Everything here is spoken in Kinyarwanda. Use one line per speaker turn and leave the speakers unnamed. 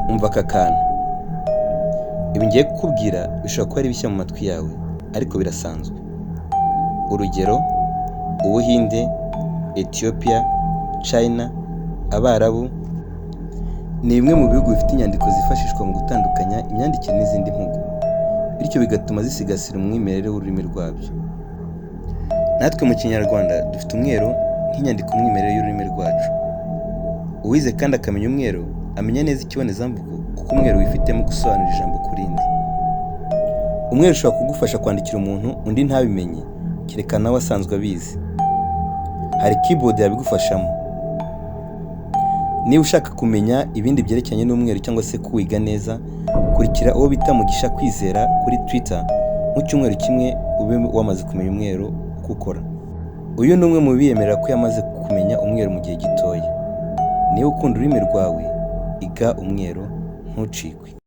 Umva aka kantu. Ibi ngiye kukubwira bishobora kuba ari bishya mu matwi yawe, ariko birasanzwe. Urugero: Ubuhinde, Ethiopia, China, Abarabu ni bimwe mu bihugu bifite inyandiko zifashishwa mu gutandukanya imyandikire n'izindi mvugo, bityo bigatuma zisigasira umwimerere w'ururimi rwabyo. Natwe mu Kinyarwanda dufite umwero nk'inyandiko umwimerere y'ururimi rwacu. Uwize kandi akamenya umwero amenya neza ikibonezamvugo, kuko umwero wifitemo gusobanura ijambo ku rindi. Umwero ushobora kugufasha kwandikira umuntu undi ntabimenye, kereka nawe asanzwe abizi. Hari keyboard yabigufashamo. Niba ushaka kumenya ibindi byerekeranye n'umwero cyangwa se kuwiga neza, kurikira uwo bita Mugisha Kwizera kuri Twitter, mu cyumweru kimwe ube wamaze kumenya umwero uko ukora. Uyu ni umwe mu biyemerera ko yamaze kumenya umwero mu gihe gitoya. Niba ukunda ururimi rwawe, iga umwero ntucikwe.